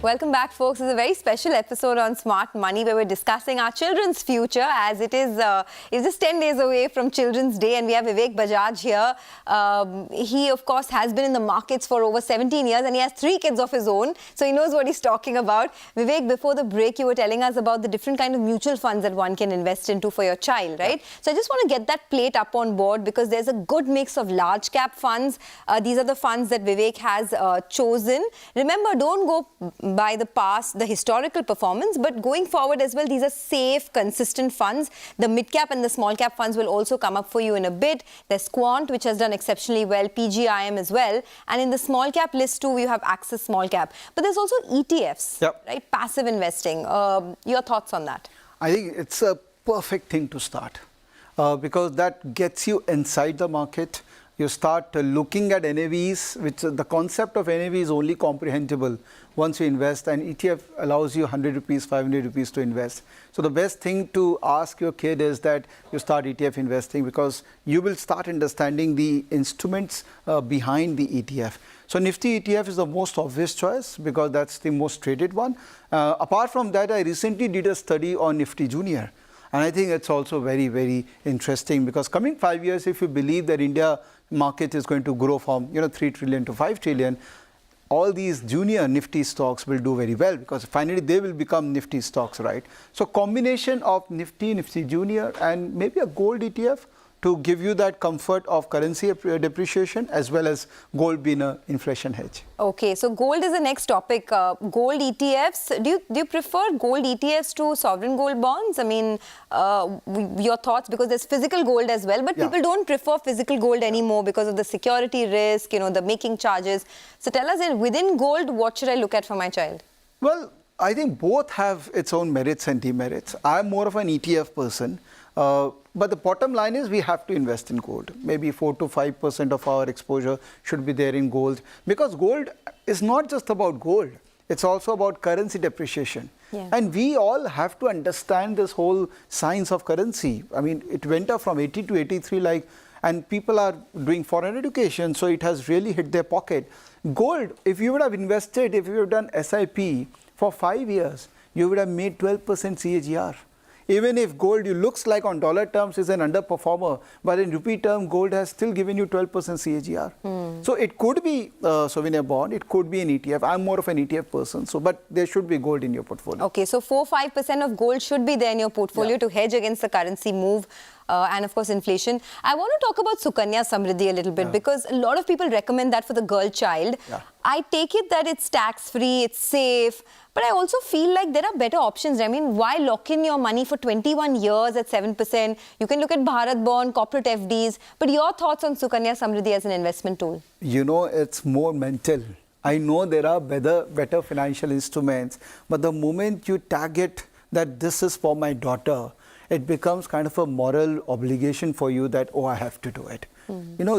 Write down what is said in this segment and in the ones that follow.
Welcome back, folks. It's a very special episode on Smart Money where we're discussing our children's future, as it is just 10 days away from Children's Day, and we have Vivek Bajaj here. He, of course, has been in the markets for over 17 years and he has 3 kids of his own, so he knows what he's talking about. Vivek, before the break, you were telling us about the different kind of mutual funds that one can invest into for your child, right? Yeah. So I just want to get that plate up on board because there's a good mix of large cap funds. These are the funds that Vivek has chosen. Remember, don't go by the past, the historical performance, but going forward as well, these are safe, consistent funds. The mid-cap and the small-cap funds will also come up for you in a bit. There's Quant, which has done exceptionally well, PGIM as well. And in the small-cap list too, you have Axis Small-Cap. But there's also ETFs, right? Passive investing. Your thoughts on that? I think it's a perfect thing to start because that gets you inside the market. You start looking at NAVs, which the concept of NAV is only comprehensible once you invest, and ETF allows you 100 rupees, 500 rupees to invest. So the best thing to ask your kid is that you start ETF investing because you will start understanding the instruments behind the ETF. So Nifty ETF is the most obvious choice because that's the most traded one. Apart from that, I recently did a study on Nifty Junior. And I think it's also very, very interesting because coming 5 years, if you believe that India market is going to grow from 3 trillion to 5 trillion, all these junior Nifty stocks will do very well because finally they will become Nifty stocks, right? So combination of Nifty, Nifty Junior and maybe a gold ETF to give you that comfort of currency depreciation as well as gold being an inflation hedge. Okay, so gold is the next topic. Gold ETFs, do you prefer gold ETFs to sovereign gold bonds? I mean, your thoughts, because there's physical gold as well, but people don't prefer physical gold anymore because of the security risk, the making charges. So tell us, within gold, what should I look at for my child? Well, I think both have its own merits and demerits. I'm more of an ETF person. But the bottom line is we have to invest in gold. Maybe 4 to 5% of our exposure should be there in gold. Because gold is not just about gold. It's also about currency depreciation. Yeah. And we all have to understand this whole science of currency. I mean, it went up from 80 to 83 and people are doing foreign education, so it has really hit their pocket. Gold, if you would have invested, if you would have done SIP for 5 years, you would have made 12% CAGR. Even if gold, looks like on dollar terms is an underperformer, but in rupee term, gold has still given you 12% CAGR. So it could be a souvenir bond, it could be an ETF. I'm more of an ETF person, but there should be gold in your portfolio. Okay, so 4-5% of gold should be there in your portfolio to hedge against the currency move. And of course inflation. I want to talk about Sukanya Samriddhi a little bit because a lot of people recommend that for the girl child. I take it that it's tax-free, it's safe, but I also feel like there are better options. I mean, why lock in your money for 21 years at 7%? You can look at Bharat Bond, corporate FDs, but your thoughts on Sukanya Samriddhi as an investment tool? It's more mental. I know there are better financial instruments, but the moment you target that this is for my daughter, it becomes kind of a moral obligation for you that, oh, I have to do it.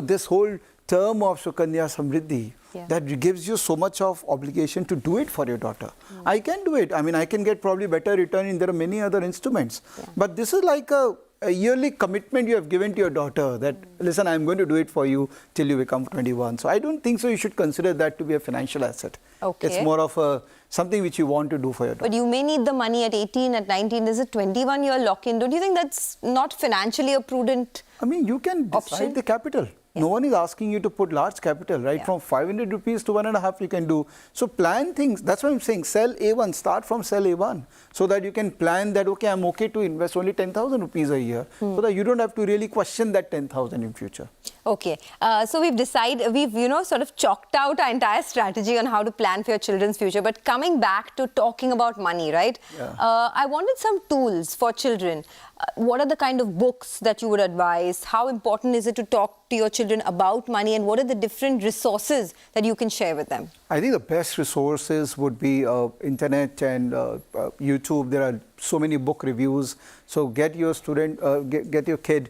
This whole term of Sukanya Samriddhi, that gives you so much of obligation to do it for your daughter. I can do it. I mean, I can get probably better return. There are many other instruments. But this is like a yearly commitment you have given to your daughter that, listen, I'm going to do it for you till you become 21. So I don't think so you should consider that to be a financial asset. Okay. It's more of something which you want to do for your daughter. But you may need the money at 18, at 19. There's a 21-year lock-in. Don't you think that's not financially a prudent I mean, you can decide the capital. No one is asking you to put large capital, right? From 500 rupees to 1.5 you can do. So plan things. That's what I'm saying. Sell A1. Start from sell A1 so that you can plan that, okay, I'm okay to invest only 10,000 rupees a year so that you don't have to really question that 10,000 in future. Okay. So we've decided, we've, sort of chalked out our entire strategy on how to plan for your children's future. But coming back to talking about money, right? I wanted some tools for children. What are the kind of books that you would advise? How important is it to talk to your children about money, and what are the different resources that you can share with them? I think the best resources would be internet and YouTube. There are so many book reviews. So get your student, get your kid,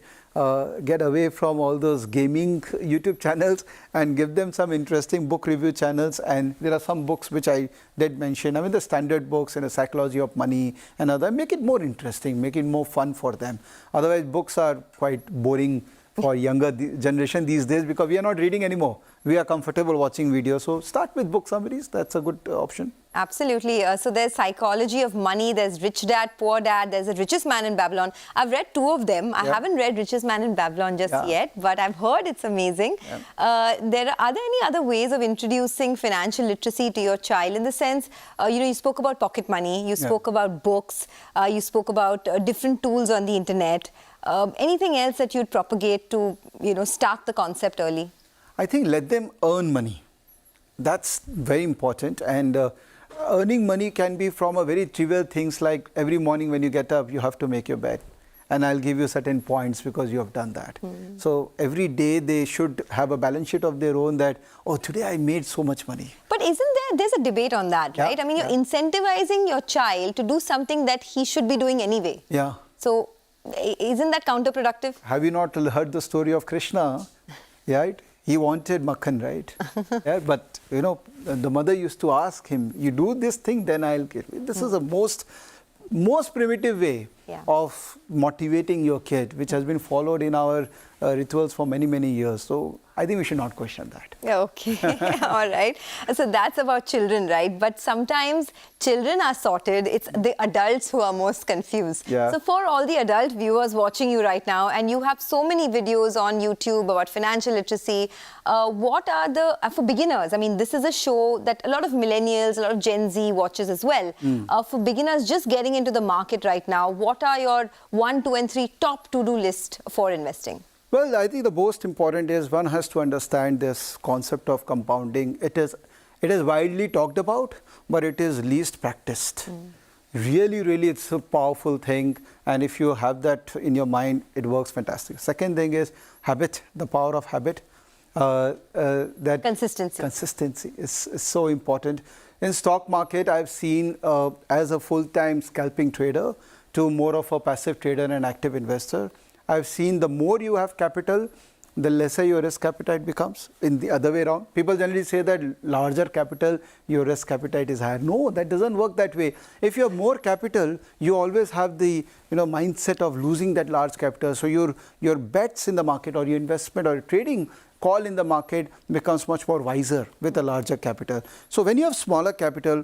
get away from all those gaming YouTube channels and give them some interesting book review channels. And there are some books which I did mention. I mean, the standard books in the psychology of money and other. Make it more interesting, make it more fun for them. Otherwise, books are quite boring for younger generation these days, because we are not reading anymore. We are comfortable watching videos. So start with book summaries. That's a good option. Absolutely. So there's Psychology of Money, there's Rich Dad, Poor Dad, there's The Richest Man in Babylon. I've read 2 of them. I haven't read Richest Man in Babylon just yet, but I've heard it's amazing. Are there any other ways of introducing financial literacy to your child, in the sense, you spoke about pocket money, you spoke about books, you spoke about different tools on the internet. Anything else that you'd propagate to, start the concept early? I think let them earn money. That's very important. And earning money can be from a very trivial things like every morning when you get up, you have to make your bed. And I'll give you certain points because you have done that. So every day they should have a balance sheet of their own that, oh, today I made so much money. But there's a debate on that, right? I mean, you're incentivizing your child to do something that he should be doing anyway. Yeah. So isn't that counterproductive? Have you not heard the story of Krishna? Right? He wanted makhan, right? But, the mother used to ask him, you do this thing, then I'll give you. This is the most primitive way of motivating your kid, which has been followed in our rituals for many, many years. So I think we should not question that. Okay, all right. So that's about children, right? But sometimes children are sorted. It's the adults who are most confused. So for all the adult viewers watching you right now, and you have so many videos on YouTube about financial literacy, what are for beginners? I mean, this is a show that a lot of millennials, a lot of Gen Z watches as well. For beginners just getting into the market right now, what are your 1, 2 and 3 top to-do list for investing? Well, I think the most important is one has to understand this concept of compounding. It is widely talked about, but it is least practiced. Really, really, it's a powerful thing. And if you have that in your mind, it works fantastic. Second thing is habit, the power of habit. That consistency is so important. In stock market, I've seen as a full-time scalping trader to more of a passive trader and active investor. I've seen the more you have capital, the lesser your risk appetite becomes. In the other way around, people generally say that larger capital, your risk appetite is higher. No, that doesn't work that way. If you have more capital, you always have the mindset of losing that large capital. So your bets in the market, or your investment or your trading call in the market becomes much more wiser with a larger capital. So when you have smaller capital,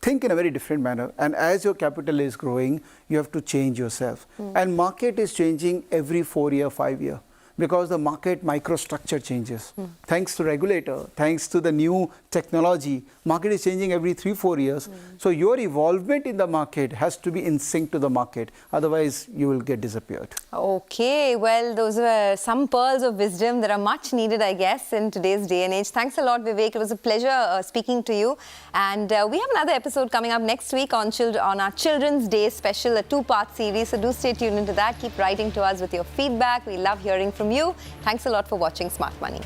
think in a very different manner. And as your capital is growing, you have to change yourself. And market is changing every 4 year, 5 year. Because the market microstructure changes. Thanks to regulator, thanks to the new technology, market is changing every 3-4 years. So your involvement in the market has to be in sync to the market. Otherwise, you will get disappeared. Okay, well, those were some pearls of wisdom that are much needed, I guess, in today's day and age. Thanks a lot, Vivek. It was a pleasure speaking to you. And we have another episode coming up next week on our Children's Day special, a 2-part series. So do stay tuned into that. Keep writing to us with your feedback. We love hearing from you. Thanks a lot for watching Smart Money.